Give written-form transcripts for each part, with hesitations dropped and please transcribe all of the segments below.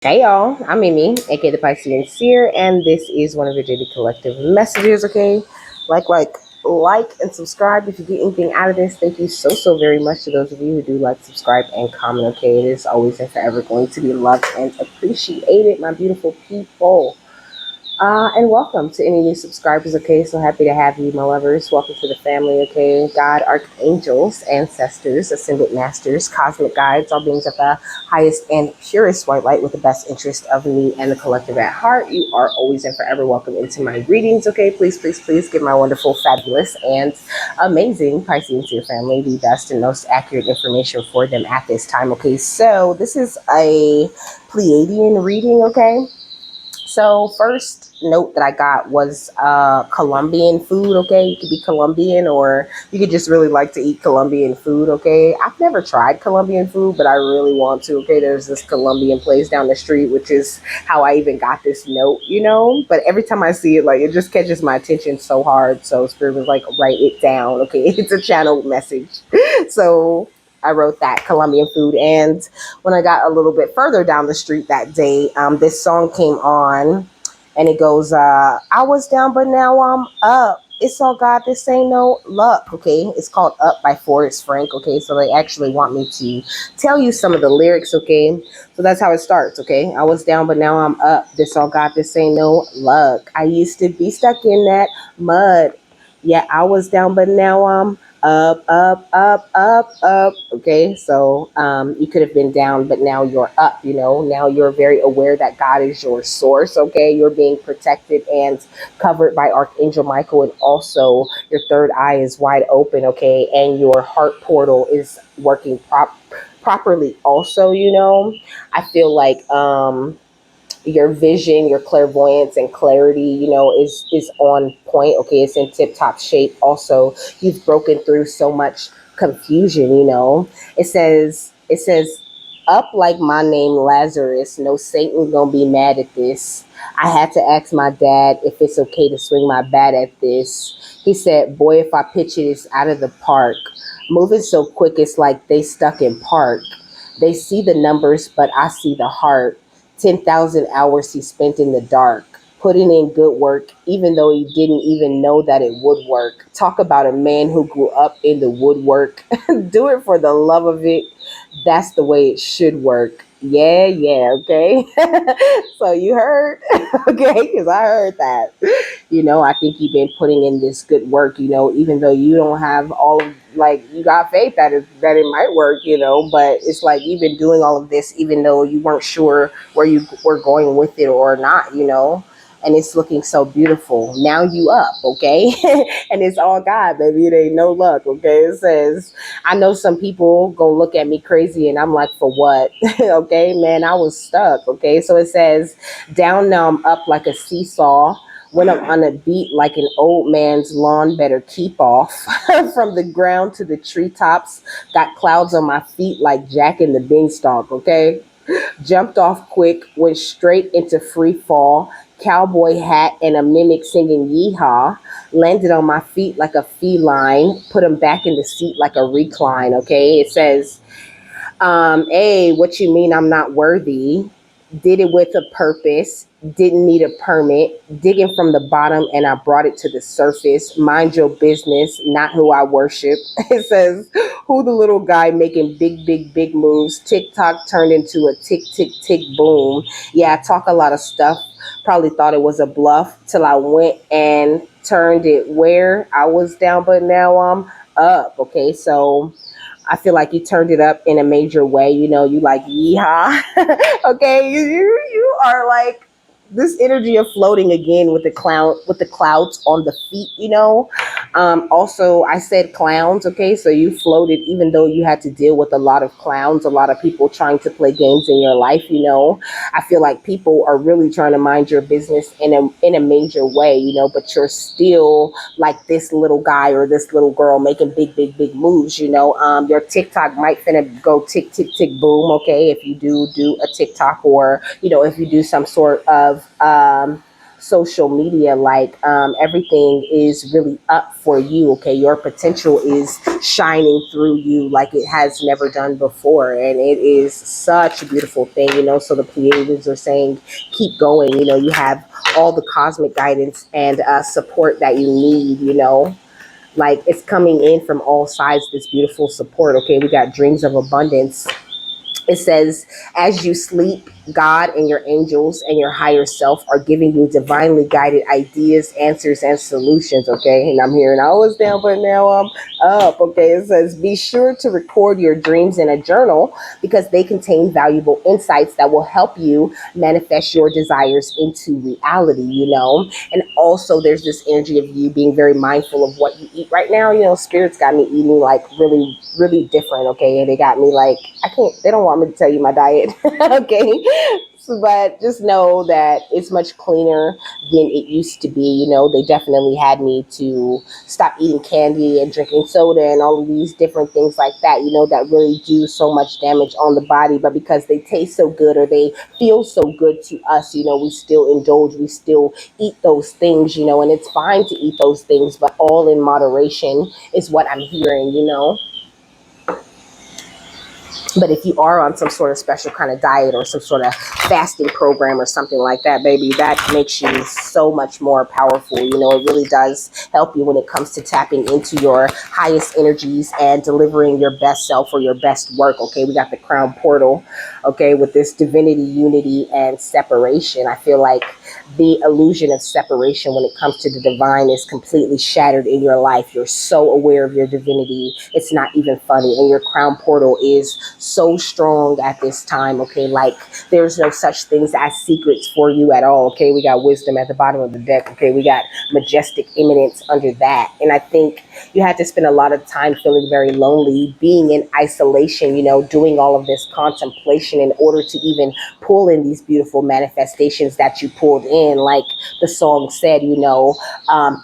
Hey y'all, I'm Mimi, aka the Piscean Seer, and this is one of your daily collective messages, okay? Like, and subscribe if you get anything out of this. Thank you so very much to those of you who do like, subscribe, and comment, okay? It is always and forever going to be loved and appreciated, my beautiful people. And welcome to any new subscribers, okay? So happy to have you, my lovers. Welcome to the family, okay? God, archangels, ancestors, ascended masters, cosmic guides, all beings of the highest and purest white light with the best interest of me and the collective at heart. You are always and forever welcome into my readings, okay? Please give my wonderful, fabulous, and amazing Piscean to your family the best and most accurate information for them at this time, okay? So this is a Pleiadian reading, okay? So first note that I got was Colombian food. Okay, you could be Colombian, or you could just really like to eat Colombian food. Okay, I've never tried Colombian food, but I really want to. Okay, there's this Colombian place down the street, which is how I even got this note. But every time I see it, like it just catches my attention so hard. So Spirit was like, write it down. Okay, it's a channel message. So I wrote that Colombian food. And when I got a little bit further down the street that day, this song came on and it goes, I was down, but now I'm up. It's all God, this ain't no luck. Okay. It's called Up by Forrest Frank. Okay. So they actually want me to tell you some of the lyrics. Okay. So that's how it starts. Okay. I was down, but now I'm up. This all God, this ain't no luck. I used to be stuck in that mud. Yeah, I was down, but now I'm up. Okay, so you could have been down, but now you're up. Now you're very aware that God is your source. Okay, you're being protected and covered by Archangel Michael, and also your third eye is wide open. Okay, and your heart portal is working properly. Also, I feel like your vision, your clairvoyance and clarity, is on point. Okay, it's in tip top shape. Also, you've broken through so much confusion. It says up like my name Lazarus. No Satan gonna be mad at this. I had to ask my dad if it's okay to swing my bat at this. He said, boy, if I pitch it, it's out of the park. Moving so quick, it's like they stuck in park. They see the numbers, but I see the heart. 10,000 hours he spent in the dark, putting in good work, even though he didn't even know that it would work. Talk about a man who grew up in the woodwork. Do it for the love of it. That's the way it should work. Yeah, okay. So you heard? Okay, because I heard that. I think you've been putting in this good work, even though you don't have all of, like, you got faith that it might work, but it's like you've been doing all of this even though you weren't sure where you were going with it or not, and it's looking so beautiful. Now you up, okay? And it's all God, baby. It ain't no luck, okay? It says, I know some people gonna look at me crazy and I'm like, for what? Okay, man, I was stuck, okay? So it says, down now I'm up like a seesaw. When I'm on a beat like an old man's lawn, better keep off. From the ground to the treetops, got clouds on my feet like Jack in the Beanstalk, okay? Jumped off quick, went straight into free fall, cowboy hat and a mimic singing yeehaw, landed on my feet like a feline, put him back in the seat like a recline, okay? It says, hey, what you mean I'm not worthy? Did it with a purpose, didn't need a permit, digging from the bottom and I brought it to the surface. Mind your business, not who I worship. It says, who the little guy making big moves? TikTok turned into a tick boom. Yeah, I talk a lot of stuff. Probably thought it was a bluff till I went and turned it where I was down, but now I'm up. Okay, so I feel like you turned it up in a major way. You like yeehaw. Okay, you are like this energy of floating again with the clouds on the feet. Also, I said clowns. Okay, so you floated even though you had to deal with a lot of clowns, a lot of people trying to play games in your life. I feel like people are really trying to mind your business in a major way. But you're still like this little guy or this little girl making big moves. Your TikTok might finna go tick boom. Okay, if you do a TikTok, or if you do some sort of social media, like everything is really up for you. Okay, your potential is shining through you like it has never done before, and it is such a beautiful thing. So the Pleiadians are saying keep going. You have all the cosmic guidance and support that you need. Like it's coming in from all sides, this beautiful support. Okay, we got dreams of abundance. It says, as you sleep, God and your angels and your higher self are giving you divinely guided ideas, answers, and solutions. Okay. And I'm hearing I was down, but now I'm up. Okay. It says, be sure to record your dreams in a journal because they contain valuable insights that will help you manifest your desires into reality, And also, there's this energy of you being very mindful of what you eat right now. Spirits got me eating like really, really different. Okay. And they got me like, they don't want me to tell you my diet. Okay. But just know that it's much cleaner than it used to be. They definitely had me to stop eating candy and drinking soda and all of these different things like that, that really do so much damage on the body. But because they taste so good or they feel so good to us, we still indulge, we still eat those things, and it's fine to eat those things, but all in moderation is what I'm hearing. But if you are on some sort of special kind of diet or some sort of fasting program or something like that, baby, that makes you so much more powerful. It really does help you when it comes to tapping into your highest energies and delivering your best self or your best work. Okay, we got the crown portal, okay, with this divinity, unity, and separation. I feel like the illusion of separation when it comes to the divine is completely shattered in your life. You're so aware of your divinity. It's not even funny. And your crown portal is so strong at this time. Okay. Like there's no such things as secrets for you at all. Okay. We got wisdom at the bottom of the deck. Okay. We got majestic imminence under that. And I think you had to spend a lot of time feeling very lonely, being in isolation, doing all of this contemplation in order to even pull in these beautiful manifestations that you pulled in. Like the song said,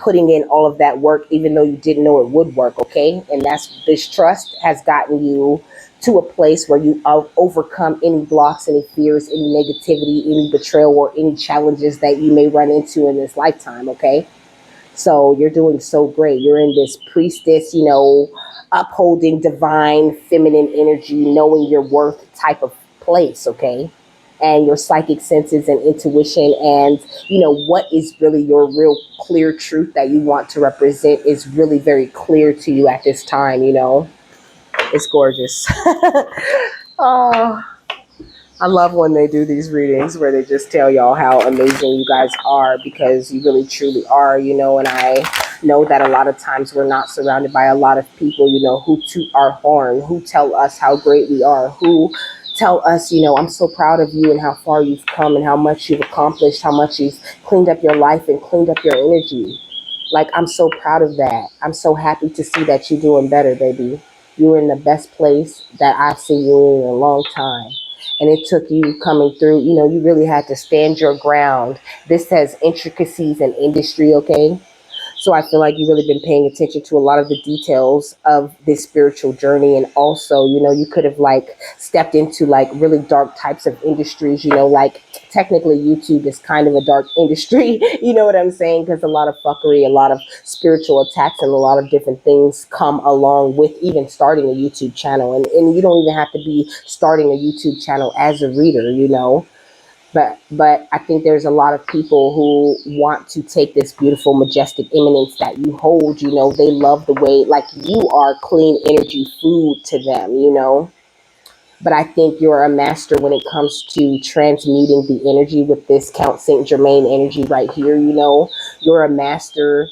putting in all of that work, even though you didn't know it would work. Okay. And that's this trust has gotten you to a place where you overcome any blocks, any fears, any negativity, any betrayal, or any challenges that you may run into in this lifetime. Okay. So you're doing so great. You're in this priestess, upholding divine feminine energy, knowing your worth type of place. Okay. And your psychic senses and intuition and, what is really your real clear truth that you want to represent is really very clear to you at this time. It's gorgeous. Oh, I love when they do these readings where they just tell y'all how amazing you guys are because you really truly are, and I know that a lot of times we're not surrounded by a lot of people, who toot our horn, who tell us how great we are, who tell us, I'm so proud of you and how far you've come and how much you've accomplished, how much you've cleaned up your life and cleaned up your energy. Like, I'm so proud of that. I'm so happy to see that you're doing better, baby. You're in the best place that I've seen you in a long time. And it took you coming through, you really had to stand your ground. This has intricacies and industry, okay? So I feel like you've really been paying attention to a lot of the details of this spiritual journey. And also, you could have like stepped into like really dark types of industries, like technically YouTube is kind of a dark industry. You know what I'm saying? Because a lot of fuckery, a lot of spiritual attacks and a lot of different things come along with even starting a YouTube channel. And you don't even have to be starting a YouTube channel as a reader. But I think there's a lot of people who want to take this beautiful, majestic eminence that you hold. They love the way, like you are clean energy food to them. But I think you're a master when it comes to transmuting the energy with this Count Saint Germain energy right here. You're a master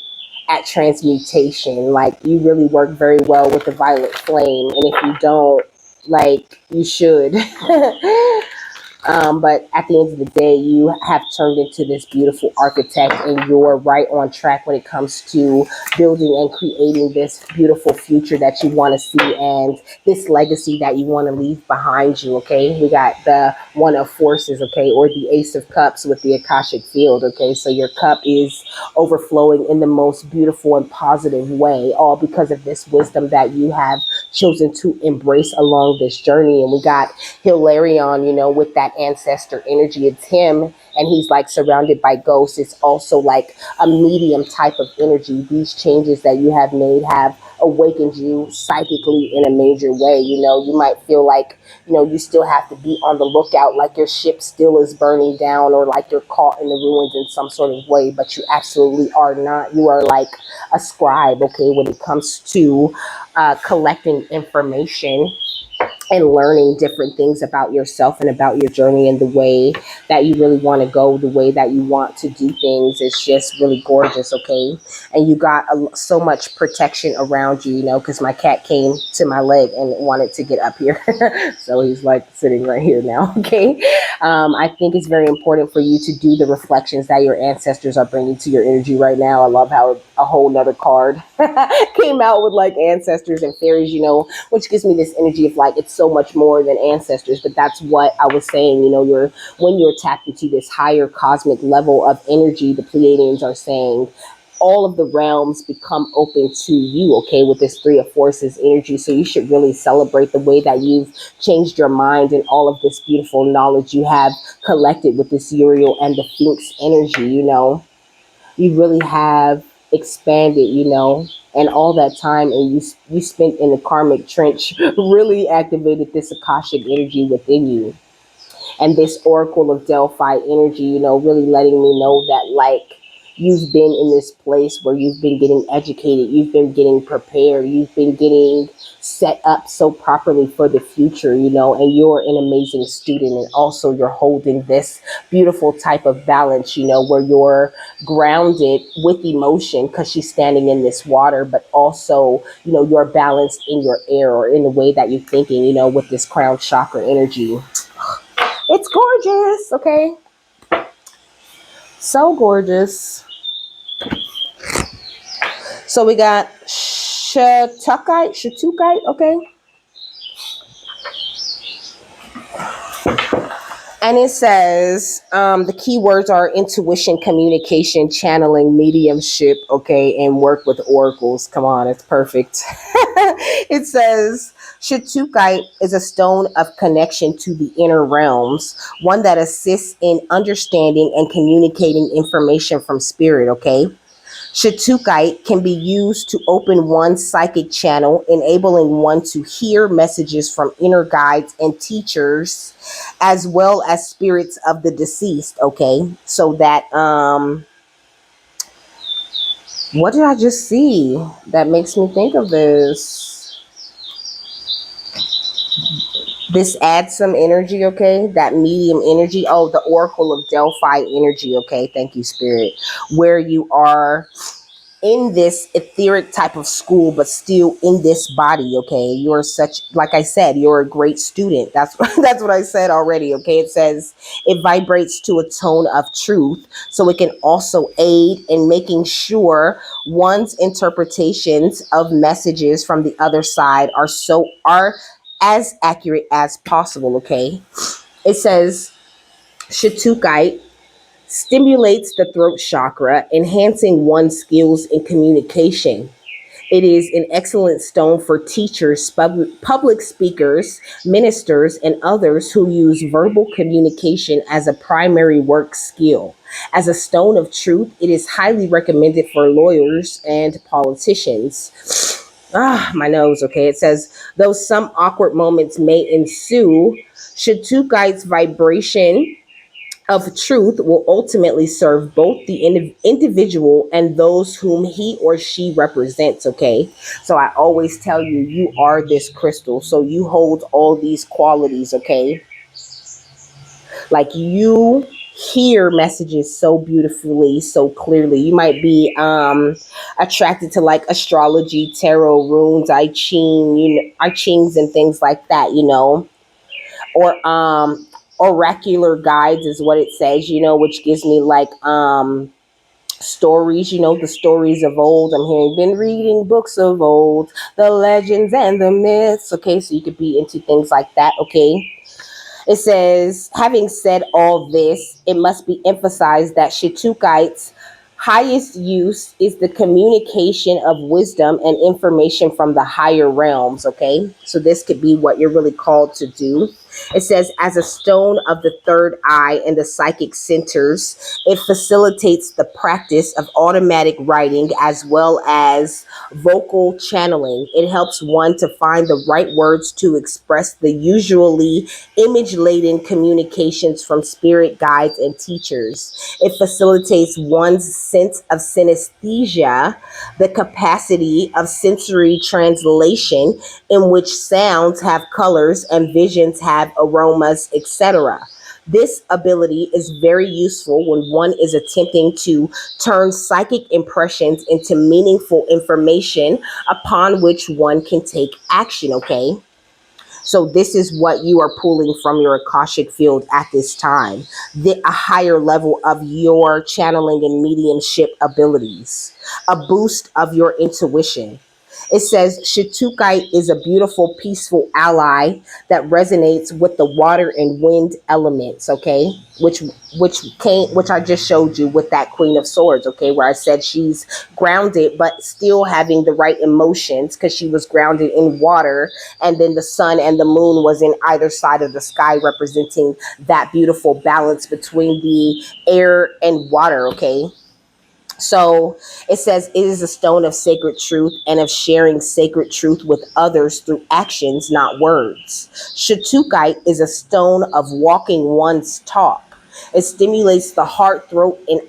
at transmutation. Like you really work very well with the violet flame. And if you don't, like you should. But at the end of the day, you have turned into this beautiful architect and you're right on track when it comes to building and creating this beautiful future that you want to see and this legacy that you want to leave behind you, okay? We got the One of Forces, okay, or the Ace of Cups with the Akashic Field, okay? So your cup is overflowing in the most beautiful and positive way, all because of this wisdom that you have chosen to embrace along this journey. And we got Hilarion, with that that ancestor energy. It's him, and he's like surrounded by ghosts. It's also like a medium type of energy. These changes that you have made have awakened you psychically in a major way. You might feel like, you still have to be on the lookout, like your ship still is burning down, or like you're caught in the ruins in some sort of way, but you absolutely are not. You are like a scribe, okay, when it comes to collecting information and learning different things about yourself and about your journey and the way that you really want to go, the way that you want to do things. It's just really gorgeous, okay? And you got so much protection around you, because my cat came to my leg and wanted to get up here. So he's like sitting right here now, okay? I think it's very important for you to do the reflections that your ancestors are bringing to your energy right now. I love how a whole nother card came out with like ancestors and fairies, which gives me this energy of like, it's so much more than ancestors. But that's what I was saying, when you're tapped into this higher cosmic level of energy, the Pleiadians are saying all of the realms become open to you, okay, with this Three of Forces energy. So you should really celebrate the way that you've changed your mind and all of this beautiful knowledge you have collected with this Uriel and the Sphinx energy. You really have expanded, and all that time and you spent in the karmic trench really activated this Akashic energy within you. And this Oracle of Delphi energy, really letting me know that like you've been in this place where you've been getting educated, you've been getting prepared, you've been getting set up so properly for the future, and you're an amazing student. And also you're holding this beautiful type of balance, where you're grounded with emotion because she's standing in this water, but also, you're balanced in your air or in the way that you're thinking, with this crown chakra energy. It's gorgeous, okay? So gorgeous. So we got Shatukite, okay? And it says the keywords are intuition, communication, channeling, mediumship, okay, and work with oracles. Come on, it's perfect. It says Shatukite is a stone of connection to the inner realms, one that assists in understanding and communicating information from spirit, okay? Shatukite can be used to open one's psychic channel, enabling one to hear messages from inner guides and teachers, as well as spirits of the deceased. Okay, so that what did I just see that makes me think of this? This adds some energy, okay? That medium energy. Oh, the Oracle of Delphi energy, okay? Thank you, Spirit. Where you are in this etheric type of school, but still in this body, okay? You're such, like I said, you're a great student. That's that's what I said already, okay? It says it vibrates to a tone of truth, so it can also aid in making sure one's interpretations of messages from the other side are as accurate as possible, okay? It says Shatukite stimulates the throat chakra, enhancing one's skills in communication. It is an excellent stone for teachers, public speakers, ministers, and others who use verbal communication as a primary work skill. As a stone of truth, it is highly recommended for lawyers and politicians. My nose, okay. It says, though some awkward moments may ensue, Shatukite's vibration of truth will ultimately serve both the individual and those whom he or she represents, okay? So I always tell you, you are this crystal. So you hold all these qualities, okay? Like you hear messages so beautifully, so clearly. You might be attracted to like astrology, tarot, runes, I Ching, I Chings and things like that, or oracular guides is what it says, which gives me like stories, the stories of old. I'm hearing, been reading books of old, the legends and the myths, okay? So you could be into things like that, okay? It says, having said all this, it must be emphasized that Shatukite's highest use is the communication of wisdom and information from the higher realms, okay? So this could be what you're really called to do. It says, as a stone of the third eye in the psychic centers, it facilitates the practice of automatic writing as well as vocal channeling. It helps one to find the right words to express the usually image laden communications from spirit guides and teachers. It facilitates one's sense of synesthesia, the capacity of sensory translation, in which sounds have colors and visions have aromas, etc. This ability is very useful when one is attempting to turn psychic impressions into meaningful information upon which one can take action, okay? So this is what you are pulling from your Akashic field at this time. A higher level of your channeling and mediumship abilities, a boost of your intuition. It says Shitukite is a beautiful, peaceful ally that resonates with the water and wind elements, okay? Which I just showed you with that Queen of Swords, okay, where I said she's grounded but still having the right emotions because she was grounded in water, and then the sun and the moon was in either side of the sky representing that beautiful balance between the air and water, okay? So it says it is a stone of sacred truth and of sharing sacred truth with others through actions, not words. Shatukite is a stone of walking one's talk. It stimulates the heart, throat, and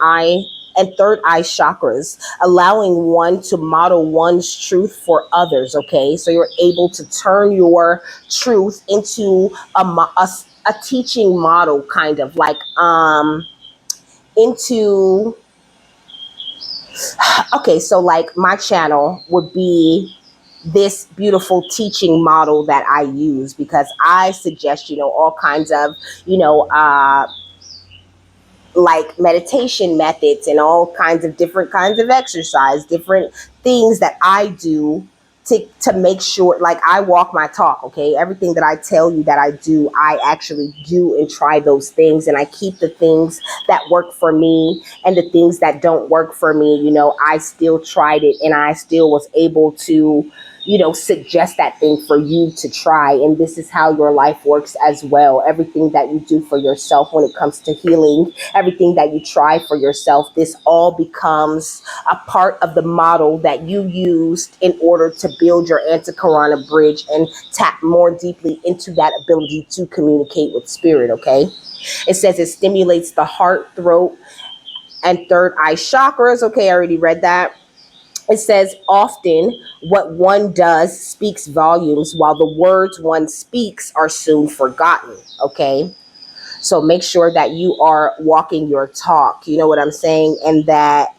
third eye chakras, allowing one to model one's truth for others. Okay, so you're able to turn your truth into a teaching model, kind of like into okay, so like my channel would be this beautiful teaching model that I use, because I suggest, all kinds of, you know, uh, like meditation methods and all kinds of different kinds of exercise, different things that I do to make sure, like, I walk my talk, okay? Everything that I tell you that I do, I actually do and try those things, and I keep the things that work for me, and the things that don't work for me, I still tried it, and I still was able to, suggest that thing for you to try. And this is how your life works as well. Everything that you do for yourself when it comes to healing, everything that you try for yourself, this all becomes a part of the model that you used in order to build your anti-Karana bridge and tap more deeply into that ability to communicate with spirit, okay? It says it stimulates the heart, throat, and third eye chakras. Okay, I already read that. It says often what one does speaks volumes, while the words one speaks are soon forgotten. Okay. So make sure that you are walking your talk. You know what I'm saying? And that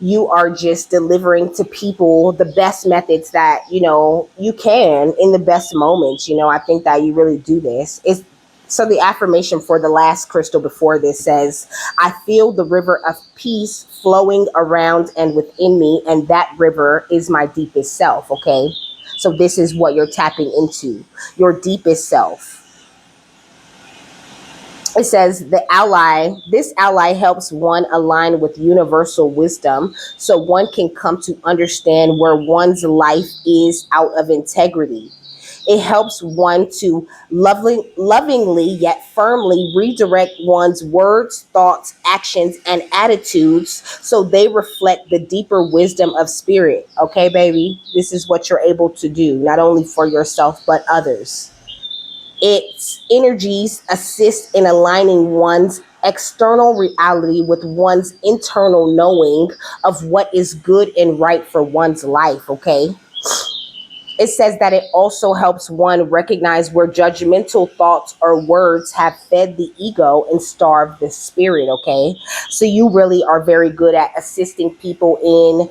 you are just delivering to people the best methods that, you can in the best moments. I think that you really do this. So the affirmation for the last crystal before this says, I feel the river of peace flowing around and within me, and that river is my deepest self, okay? So this is what you're tapping into, your deepest self. It says this ally helps one align with universal wisdom, so one can come to understand where one's life is out of integrity. It helps one to lovingly yet firmly redirect one's words, thoughts, actions, and attitudes so they reflect the deeper wisdom of spirit. Okay, baby? This is what you're able to do, not only for yourself, but others. Its energies assist in aligning one's external reality with one's internal knowing of what is good and right for one's life, okay? It says that it also helps one recognize where judgmental thoughts or words have fed the ego and starved the spirit, okay? So you really are very good at assisting people in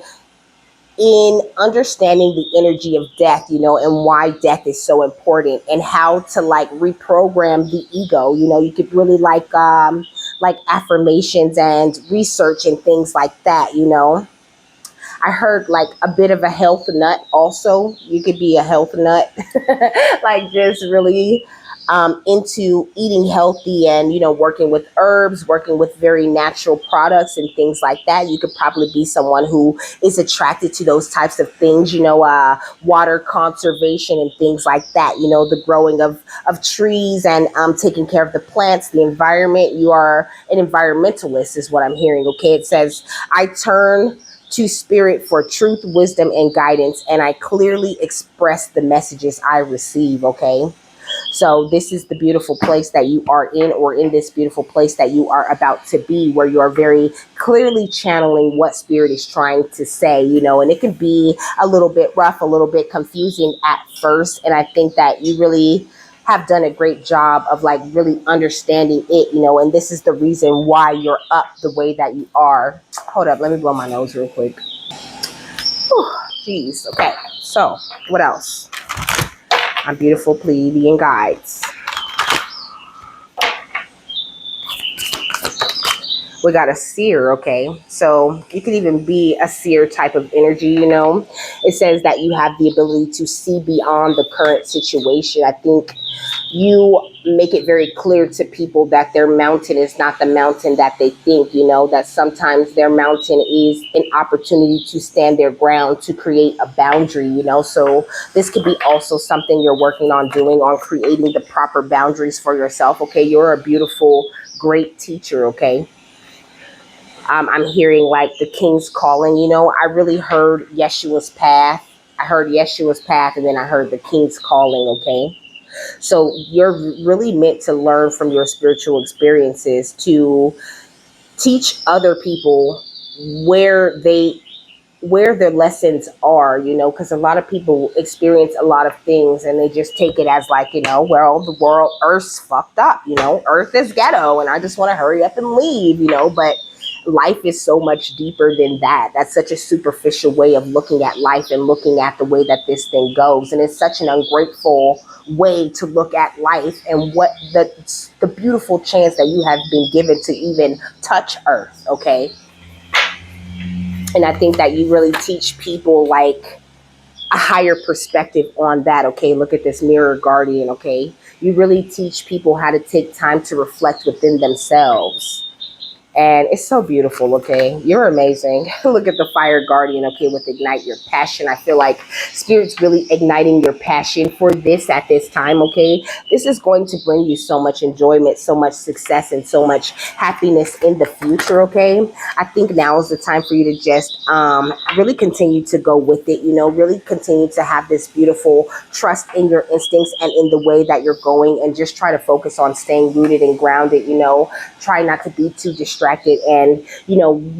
understanding the energy of death, and why death is so important, and how to like reprogram the ego. You could really like affirmations and research and things like that. I heard like a bit of a health nut also. You could be a health nut, like just really into eating healthy and, working with herbs, working with very natural products and things like that, you could probably be someone who is attracted to those types of things, water conservation and things like that, the growing of trees and taking care of the plants, the environment. You are an environmentalist, is what I'm hearing. Okay, it says, I turn to spirit for truth, wisdom, and guidance, and I clearly express the messages I receive. Okay. So this is the beautiful place that you are in, or in this beautiful place that you are about to be, where you are very clearly channeling what spirit is trying to say, and it can be a little bit rough, a little bit confusing at first. And I think that you really have done a great job of like really understanding it, and this is the reason why you're up the way that you are. Hold up, let me blow my nose real quick. Whew, jeez. Okay. So what else? My beautiful Pleiadian guides. We got a seer, okay? So you could even be a seer type of energy, It says that you have the ability to see beyond the current situation. I think you make it very clear to people that their mountain is not the mountain that they think, that sometimes their mountain is an opportunity to stand their ground, to create a boundary, So this could be also something you're working on doing, on creating the proper boundaries for yourself, okay? You're a beautiful, great teacher, okay? I'm hearing like the King's calling, I really heard Yeshua's path. I heard Yeshua's path, and then I heard the King's calling, okay? So you're really meant to learn from your spiritual experiences, to teach other people where their lessons are, because a lot of people experience a lot of things and they just take it as like, well, the world, Earth's fucked up, Earth is ghetto and I just want to hurry up and leave, but life is so much deeper than that. That's such a superficial way of looking at life and looking at the way that this thing goes. And it's such an ungrateful way to look at life and what the beautiful chance that you have been given to even touch Earth, okay? And I think that you really teach people like a higher perspective on that. Okay, look at this mirror guardian. Okay, you really teach people how to take time to reflect within themselves. And it's so beautiful, okay? You're amazing. Look at the fire guardian, okay, with ignite your passion. I feel like Spirit's really igniting your passion for this at this time, okay? This is going to bring you so much enjoyment, so much success, and so much happiness in the future, okay? I think now is the time for you to just really continue to go with it, really continue to have this beautiful trust in your instincts and in the way that you're going, and just try to focus on staying rooted and grounded, Try not to be too distracted. And,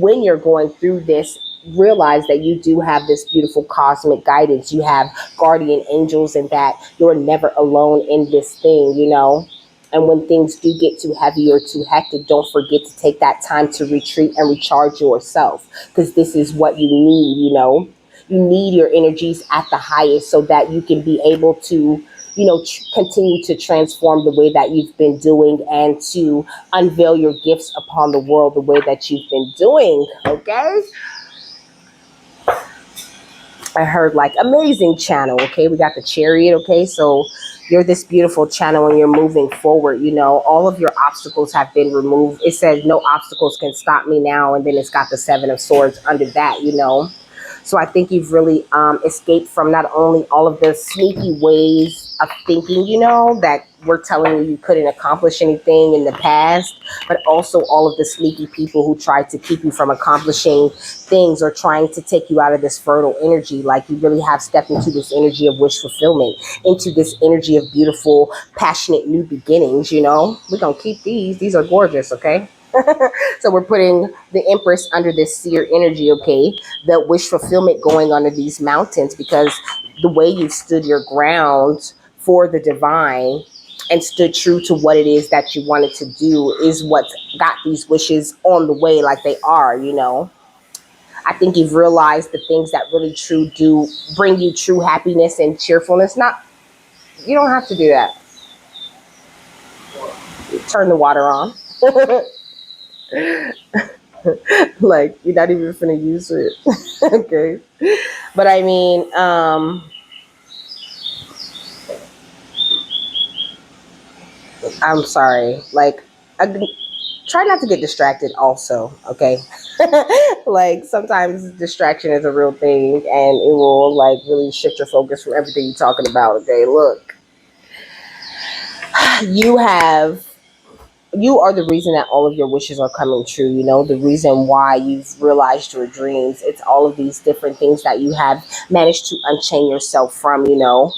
when you're going through this, realize that you do have this beautiful cosmic guidance. You have guardian angels, and that you're never alone in this thing, And when things do get too heavy or too hectic, don't forget to take that time to retreat and recharge yourself, because this is what you need, You need your energies at the highest so that you can be able to continue to transform the way that you've been doing, and to unveil your gifts upon the world the way that you've been doing. Okay. I heard like amazing channel. Okay. We got the chariot. Okay. So you're this beautiful channel and you're moving forward. All of your obstacles have been removed. It says no obstacles can stop me now. And then it's got the 7 of Swords under that, So I think you've really escaped from not only all of the sneaky ways of thinking, that were telling you couldn't accomplish anything in the past, but also all of the sneaky people who tried to keep you from accomplishing things or trying to take you out of this fertile energy. Like, you really have stepped into this energy of wish fulfillment, into this energy of beautiful, passionate new beginnings, We're going to keep these. These are gorgeous, okay? So we're putting the Empress under this seer energy, okay? The wish fulfillment going under these mountains, because the way you've stood your ground for the divine and stood true to what it is that you wanted to do is what's got these wishes on the way like they are, I think you've realized the things that really do bring you true happiness and cheerfulness. You don't have to do that. Turn the water on. Like, you're not even finna use it. Okay. But I mean, I'm sorry. Like, I, try not to get distracted also, okay? Like, sometimes distraction is a real thing and it will, like, really shift your focus from everything you're talking about, okay? Look, you have you are the reason that all of your wishes are coming true, you know, the reason why you've realized your dreams. It's all of these different things that you have managed to unchain yourself from, you know.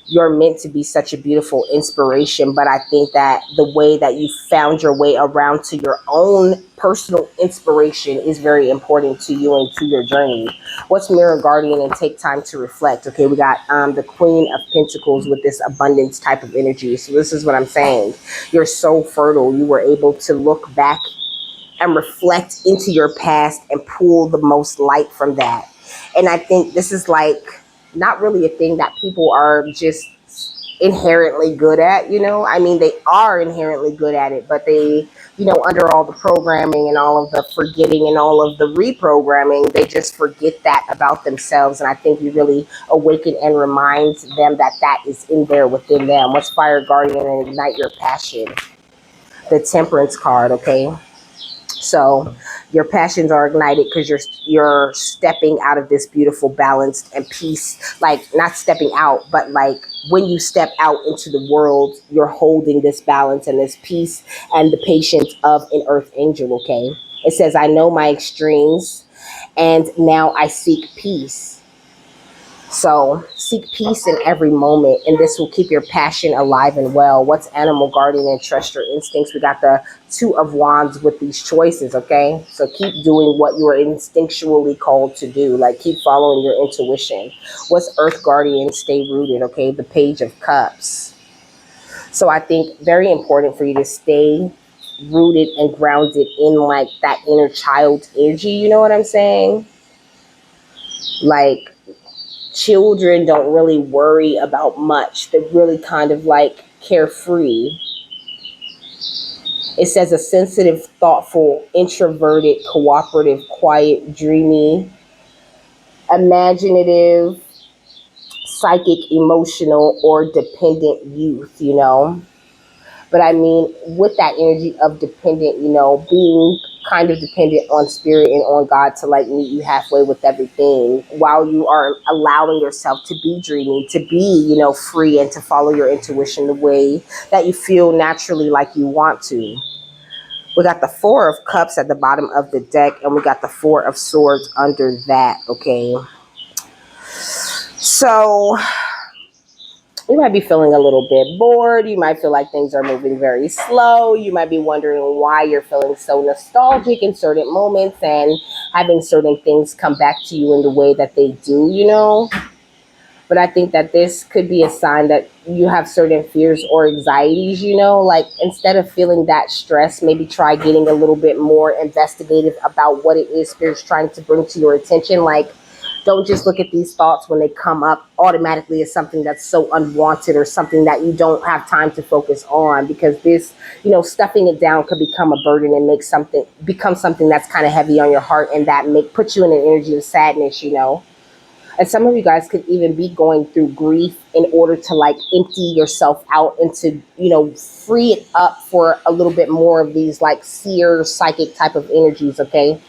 You're meant to be such a beautiful inspiration, but I think that the way that you found your way around to your own personal inspiration is very important to you and to your journey. What's mirror guardian? And take time to reflect. Okay, we got the Queen of Pentacles with this abundance type of energy. So this is what I'm saying. You're so fertile. You were able to look back and reflect into your past and pull the most light from that. And I think this is like not really a thing that people are just inherently good at, you know. I mean, they are inherently good at it, but they, you know, under all the programming and all of the forgetting and all of the reprogramming, they just forget that about themselves. And I think you really awaken and remind them that that is in there within them. What's fire guardian and ignite your passion? The Temperance card, okay? So your passions are ignited because you're stepping out of this beautiful balance and peace. Like, not stepping out, but like when you step out into the world, you're holding this balance and this peace and the patience of an earth angel. Okay, it says, I know my extremes and now I seek peace. So seek peace in every moment, and this will keep your passion alive and well. What's animal guardian and trust your instincts? We got the Two of Wands with these choices, okay? So keep doing what you are instinctually called to do. Like, keep following your intuition. What's earth guardian? Stay rooted, okay? The Page of Cups. So I think very important for you to stay rooted and grounded in like that inner child energy, you know what I'm saying? Like, children don't really worry about much. They're really kind of like carefree. It says a sensitive, thoughtful, introverted, cooperative, quiet, dreamy, imaginative, psychic, emotional, or dependent youth, you know. But I mean, with that energy of dependent, you know, being kind of dependent on spirit and on God to like meet you halfway with everything while you are allowing yourself to be dreamy, to be, you know, free and to follow your intuition the way that you feel naturally like you want to. We got the Four of Cups at the bottom of the deck, and we got the Four of Swords under that, okay? So you might be feeling a little bit bored. You might feel like things are moving very slow. You might be wondering why you're feeling so nostalgic in certain moments and having certain things come back to you in the way that they do, you know. But I think that this could be a sign that you have certain fears or anxieties, you know. Like, instead of feeling that stress, maybe try getting a little bit more investigative about what it is Spirit's trying to bring to your attention. Like, don't just look at these thoughts when they come up automatically as something that's so unwanted or something that you don't have time to focus on, because this, you know, stuffing it down could become a burden and become something that's kind of heavy on your heart, and that put you in an energy of sadness, you know. And some of you guys could even be going through grief in order to like empty yourself out and to, you know, free it up for a little bit more of these like seer psychic type of energies, okay?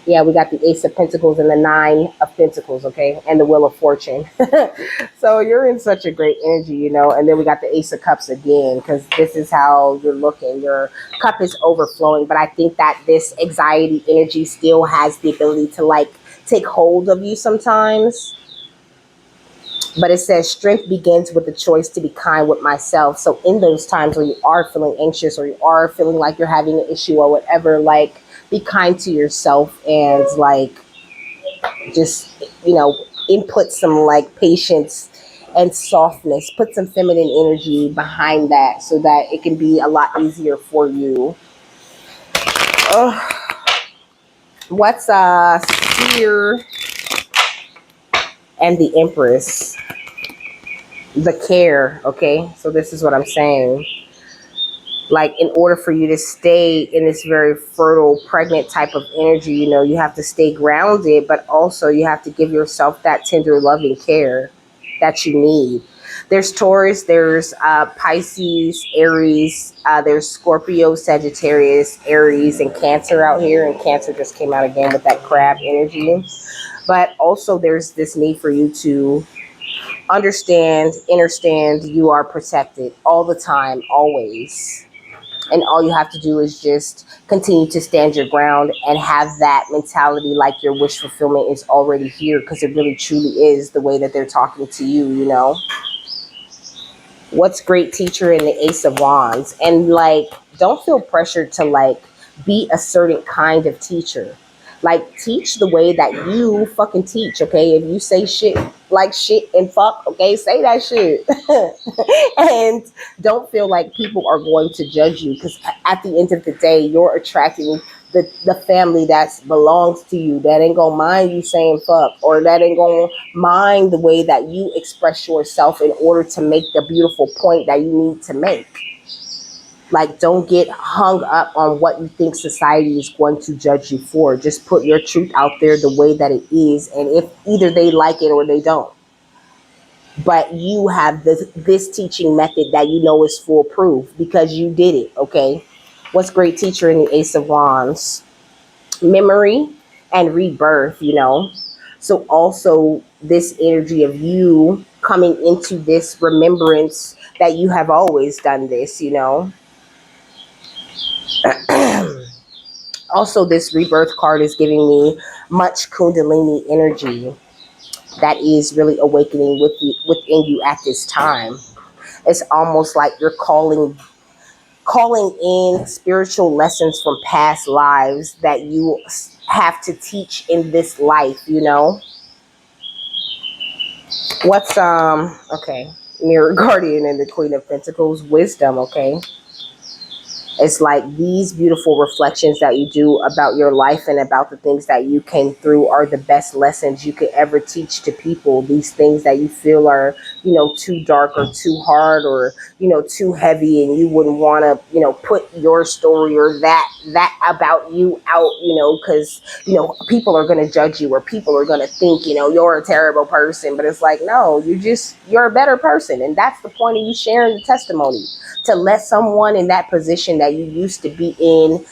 Yeah, we got the Ace of Pentacles and the Nine of Pentacles, okay? And the Wheel of Fortune. So you're in such a great energy, you know? And then we got the Ace of Cups again, because this is how you're looking. Your cup is overflowing, but I think that this anxiety energy still has the ability to like take hold of you sometimes. But it says strength begins with the choice to be kind with myself. So in those times when you are feeling anxious or you are feeling like you're having an issue or whatever, like, be kind to yourself and like just, you know, input some like patience and softness, put some feminine energy behind that so that it can be a lot easier for you. What's Seer and the Empress? The Care, okay? So this is what I'm saying. Like, in order for you to stay in this very fertile, pregnant type of energy, you know, you have to stay grounded, but also you have to give yourself that tender, loving care that you need. There's Taurus, there's Pisces, Aries, there's Scorpio, Sagittarius, Aries, and Cancer out here. And Cancer just came out again with that crab energy. But also there's this need for you to understand you are protected all the time, always. And all you have to do is just continue to stand your ground and have that mentality like your wish fulfillment is already here, because it really truly is the way that they're talking to you, you know. What's great teacher in the Ace of Wands? And like, don't feel pressured to like be a certain kind of teacher. Like, teach the way that you fucking teach, okay? If you say shit like shit and fuck, okay, say that shit. And don't feel like people are going to judge you, because at the end of the day, you're attracting the family that belongs to you, that ain't gonna mind you saying fuck, or that ain't gonna mind the way that you express yourself in order to make the beautiful point that you need to make. Like, don't get hung up on what you think society is going to judge you for. Just put your truth out there the way that it is, and if either they like it or they don't. But you have this teaching method that you know is foolproof because you did it, okay? What's great teacher in the Ace of Wands? Memory and rebirth, you know? So also this energy of you coming into this remembrance that you have always done this, you know? Also, this rebirth card is giving me much Kundalini energy that is really awakening within you at this time. It's almost like you're calling in spiritual lessons from past lives that you have to teach in this life, you know. What's okay, Mirror Guardian and the Queen of Pentacles, wisdom, okay? It's like these beautiful reflections that you do about your life and about the things that you came through are the best lessons you could ever teach to people. These things that you feel are, you know, too dark or too hard or, you know, too heavy, and you wouldn't want to, you know, put your story or that about you out, you know, because, you know, people are going to judge you or people are going to think, you know, you're a terrible person. But it's like, no, you're a better person. And that's the point of you sharing the testimony, to let someone in that position that you used to be in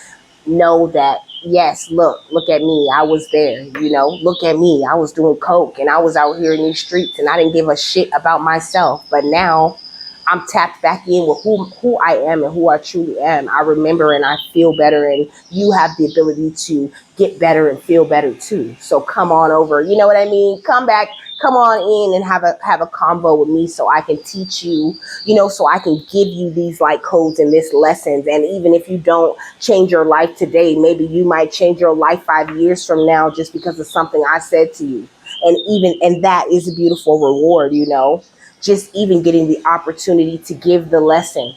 know that, yes, look at me, I was there, you know, look at me, I was doing coke and I was out here in these streets and I didn't give a shit about myself, but now I'm tapped back in with who I am and who I truly am. I remember and I feel better, and you have the ability to get better and feel better too. So come on over, you know what I mean? Come back, come on in and have a convo with me so I can teach you, you know, so I can give you these like codes and this lessons. And even if you don't change your life today, maybe you might change your life 5 years from now just because of something I said to you. And that is a beautiful reward, you know, just even getting the opportunity to give the lesson.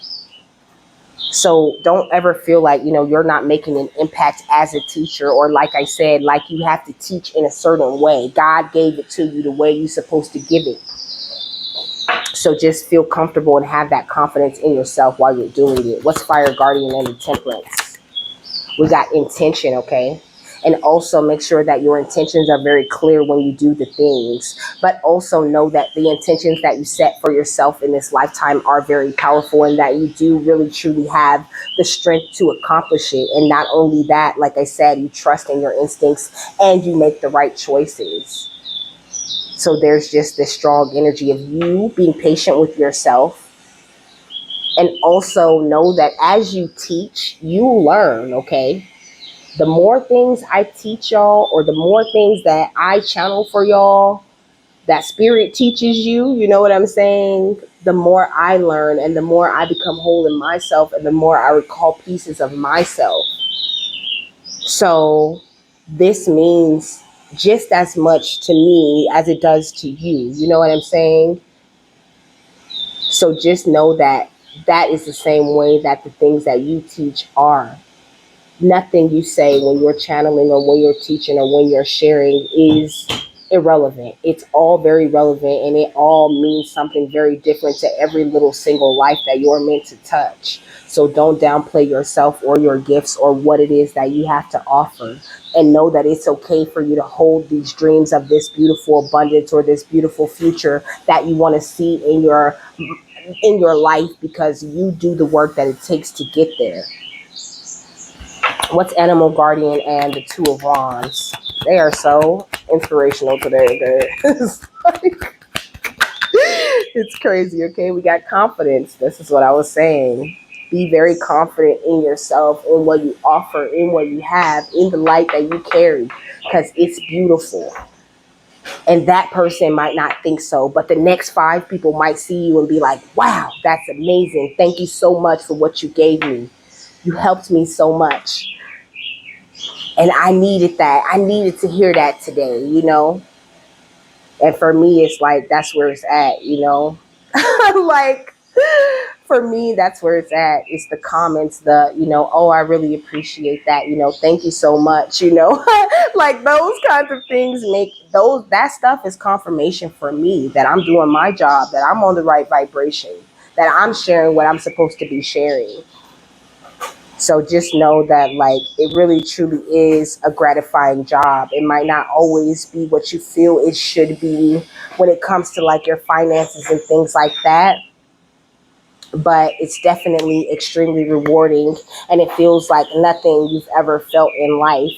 So don't ever feel like, you know, you're not making an impact as a teacher, or like I said, like you have to teach in a certain way. God gave it to you the way you're supposed to give it. So just feel comfortable and have that confidence in yourself while you're doing it. What's Fire Guardian and the Temperance? We got intention, okay? And also make sure that your intentions are very clear when you do the things. But also know that the intentions that you set for yourself in this lifetime are very powerful, and that you do really truly have the strength to accomplish it. And not only that, like I said, you trust in your instincts and you make the right choices. So there's just this strong energy of you being patient with yourself. And also know that as you teach, you learn, okay? The more things I teach y'all, or the more things that I channel for y'all, that spirit teaches you, you know what I'm saying? The more I learn and the more I become whole in myself, and the more I recall pieces of myself. So this means just as much to me as it does to you. You know what I'm saying? So just know that that is the same way that the things that you teach are. Nothing you say when you're channeling or when you're teaching or when you're sharing is irrelevant. It's all very relevant, and it all means something very different to every little single life that you're meant to touch. So don't downplay yourself or your gifts or what it is that you have to offer. And know that it's okay for you to hold these dreams of this beautiful abundance or this beautiful future that you want to see in your life, because you do the work that it takes to get there. What's Animal Guardian and the Two of Wands? They are so inspirational today. It's, like, it's crazy. Okay, we got confidence. This is what I was saying. Be very confident in yourself, in what you offer, in what you have, in the light that you carry, because it's beautiful. And that person might not think so, but the next five people might see you and be like, wow, that's amazing. Thank you so much for what you gave me. You helped me so much. And I needed that. I needed to hear that today, you know? And for me, it's like, that's where it's at, you know? Like, for me, that's where it's at. It's the comments, oh, I really appreciate that. Thank you so much, like those kinds of things that stuff is confirmation for me that I'm doing my job, that I'm on the right vibration, that I'm sharing what I'm supposed to be sharing. So just know that, like, it really truly is a gratifying job. It might not always be what you feel it should be when it comes to like your finances and things like that. But it's definitely extremely rewarding, and it feels like nothing you've ever felt in life.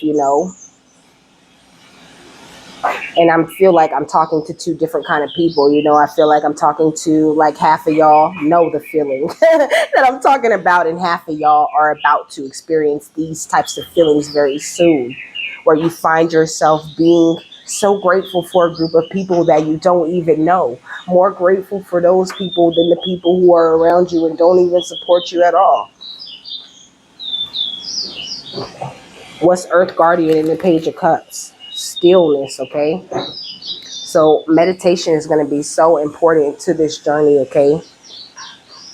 And I feel like I'm talking to two different kind of people. I feel like I'm talking to, like, half of y'all know the feeling that I'm talking about, and half of y'all are about to experience these types of feelings very soon, where you find yourself being so grateful for a group of people that you don't even know, more grateful for those people than the people who are around you and don't even support you at all. What's Earth Guardian in the Page of Cups? Stillness, okay? So meditation is going to be so important to this journey, okay?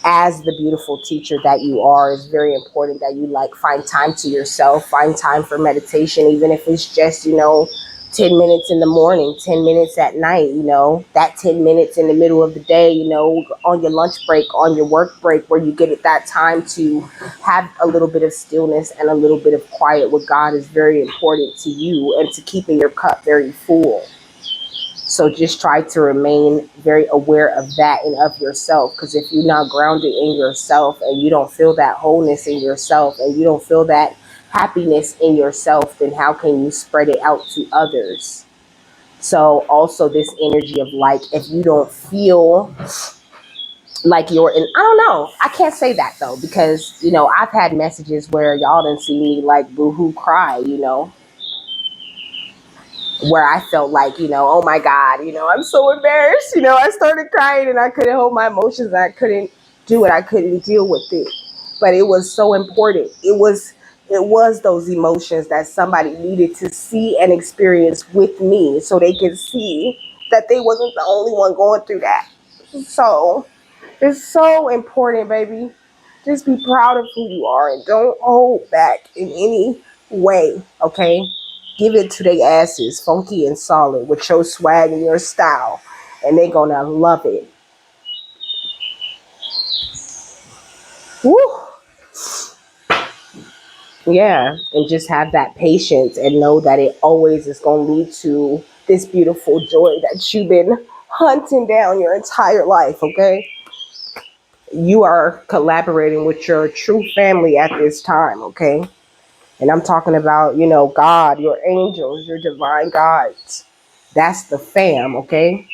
As the beautiful teacher that you are, it's very important that you, like, find time to yourself, find time for meditation, even if it's just, 10 minutes in the morning, 10 minutes at night, that 10 minutes in the middle of the day, on your lunch break, on your work break, where you get that time to have a little bit of stillness and a little bit of quiet with God is very important to you, and to keeping your cup very full. So just try to remain very aware of that and of yourself, because if you're not grounded in yourself and you don't feel that wholeness in yourself and you don't feel that happiness in yourself, then how can you spread it out to others? So also this energy of, like, if you don't feel like you're in, I don't know, I can't say that though, because, I've had messages where y'all didn't see me, like, boohoo cry, where I felt like, oh my God, I'm so embarrassed. I started crying and I couldn't hold my emotions. I couldn't do it. I couldn't deal with it. But it was so important. It was those emotions that somebody needed to see and experience with me, so they could see that they wasn't the only one going through that. So it's so important, baby. Just be proud of who you are and don't hold back in any way, okay? Give it to their asses, funky and solid, with your swag and your style, and they gonna love it. Woo! Yeah, and just have that patience and know that it always is gonna lead to this beautiful joy that you've been hunting down your entire life, okay? You are collaborating with your true family at this time, okay? And I'm talking about, God, your angels, your divine guides. That's the fam, okay?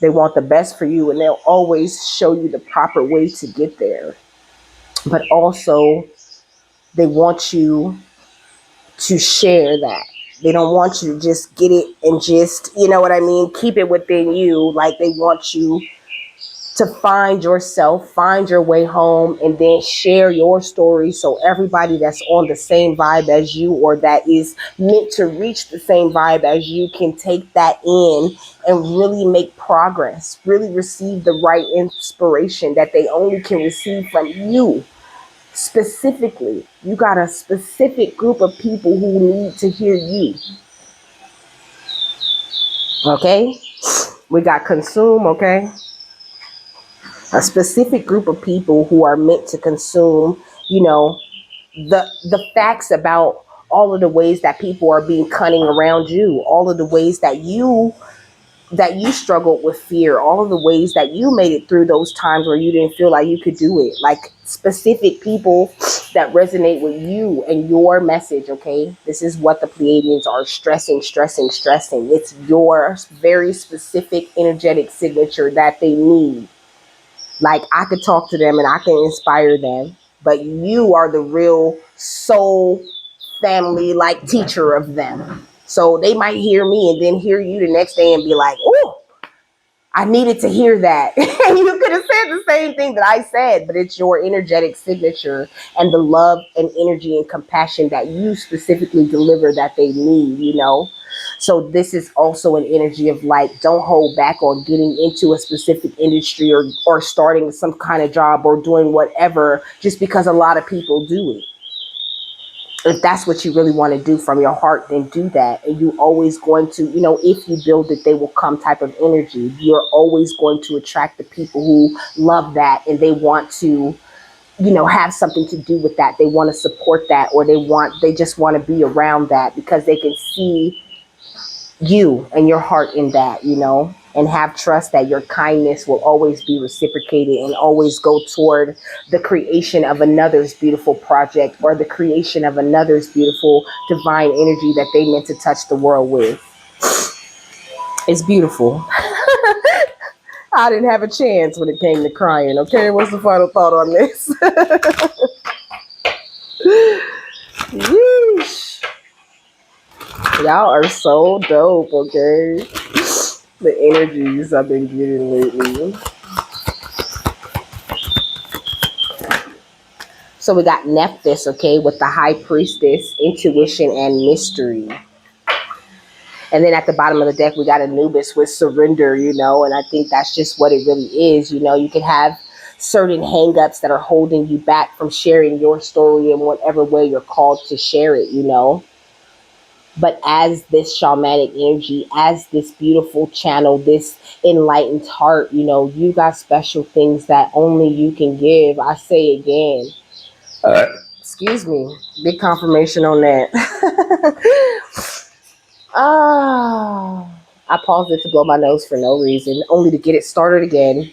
They want the best for you, and they'll always show you the proper way to get there. But also, they want you to share that. They don't want you to just get it and just, you know what I mean, keep it within you. Like, they want you to find yourself, find your way home, and then share your story, so everybody that's on the same vibe as you, or that is meant to reach the same vibe as you, can take that in and really make progress, really receive the right inspiration that they only can receive from you. Specifically, you got a specific group of people who need to hear you. Okay, we got consume. Okay, a specific group of people who are meant to consume, you know, the facts about all of the ways that people are being cunning around you, all of the ways that you struggled with fear, all of the ways that you made it through those times where you didn't feel like you could do it. Like specific people that resonate with you and your message, okay? This is what the Pleiadians are stressing, stressing, stressing. It's your very specific energetic signature that they need. Like I could talk to them and I can inspire them, but you are the real soul family like teacher of them. So they might hear me and then hear you the next day and be like, "Oh, I needed to hear that." And you could have said the same thing that I said, but it's your energetic signature and the love and energy and compassion that you specifically deliver that they need, you know? So this is also an energy of like, don't hold back on getting into a specific industry or starting some kind of job or doing whatever just because a lot of people do it. If that's what you really want to do from your heart, then do that. And you always going to, you know, if you build it, they will come type of energy. You're always going to attract the people who love that and they want to, you know, have something to do with that. They want to support that, or they just want to be around that because they can see you and your heart in that, you know, and have trust that your kindness will always be reciprocated and always go toward the creation of another's beautiful project or the creation of another's beautiful divine energy that they meant to touch the world with. It's beautiful. I didn't have a chance when it came to crying. Okay, what's the final thought on this? Yeesh. Y'all are so dope, okay? The energies I've been getting lately. So we got Nephthys, okay, with the high priestess, intuition, and mystery. And then at the bottom of the deck, we got Anubis with surrender, you know, and I think that's just what it really is. You know, you can have certain hangups that are holding you back from sharing your story in whatever way you're called to share it, you know. But as this shamanic energy, as this beautiful channel, this enlightened heart, you know, you got special things that only you can give. I say again, excuse me, big confirmation on that. Ah, I paused it to blow my nose for no reason, only to get it started again.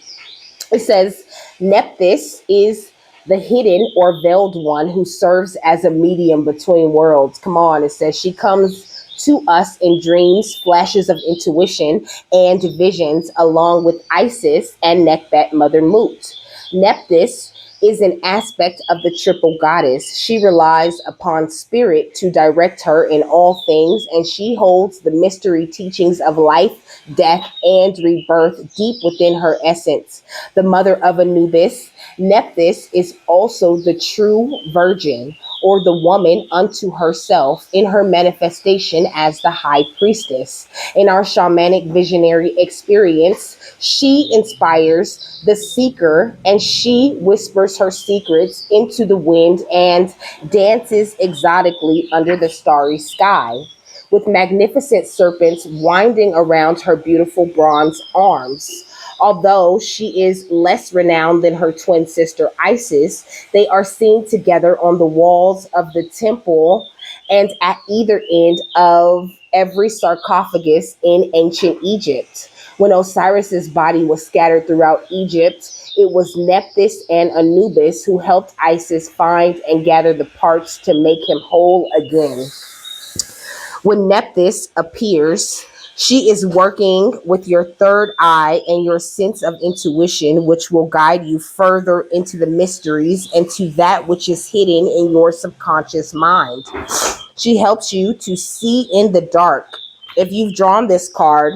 It says Nephthys is the hidden or veiled one who serves as a medium between worlds. Come on, it says she comes to us in dreams, flashes of intuition, and visions, along with Isis and Nekbet Mother Mut. Nephthys is an aspect of the triple goddess. She relies upon spirit to direct her in all things, and she holds the mystery teachings of life, death, and rebirth deep within her essence. The mother of Anubis, Nephthys is also the true virgin, or the woman unto herself in her manifestation as the high priestess. In our shamanic visionary experience, she inspires the seeker and she whispers her secrets into the wind and dances exotically under the starry sky, with magnificent serpents winding around her beautiful bronze arms. Although she is less renowned than her twin sister Isis, they are seen together on the walls of the temple and at either end of every sarcophagus in ancient Egypt. When Osiris's body was scattered throughout Egypt, it was Nephthys and Anubis who helped Isis find and gather the parts to make him whole again. When Nephthys appears, she is working with your third eye and your sense of intuition, which will guide you further into the mysteries and to that which is hidden in your subconscious mind. She helps you to see in the dark. If you've drawn this card,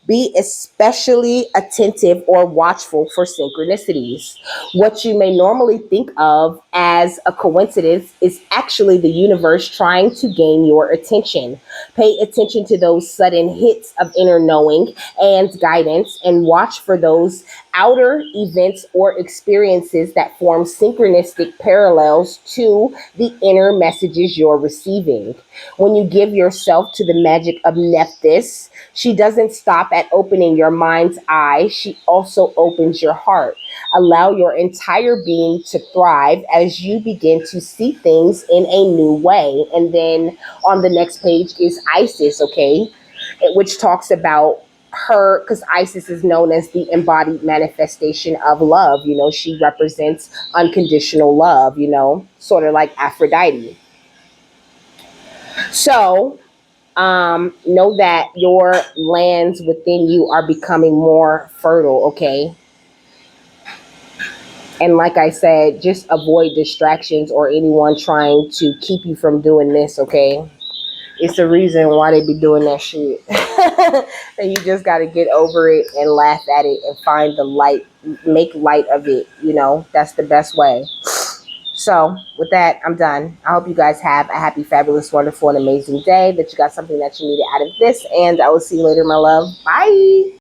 Be especially attentive or watchful for synchronicities. What you may normally think of as a coincidence is actually the universe trying to gain your attention. Pay attention to those sudden hits of inner knowing and guidance, and watch for those outer events or experiences that form synchronistic parallels to the inner messages you're receiving. When you give yourself to the magic of Nephthys, she doesn't stop at opening your mind's eye, she also opens your heart. Allow your entire being to thrive as you begin to see things in a new way. And then on the next page is Isis, okay, which talks about her, because Isis is known as the embodied manifestation of love. You know, she represents unconditional love, you know, sort of like Aphrodite. So know that your lands within you are becoming more fertile, okay? And like I said, just avoid distractions or anyone trying to keep you from doing this, okay? It's the reason why they be doing that shit. And you just got to get over it and laugh at it and find the light, make light of it. You know, that's the best way. So, with that, I'm done. I hope you guys have a happy, fabulous, wonderful, and amazing day, that you got something that you needed out of this. And I will see you later, my love. Bye.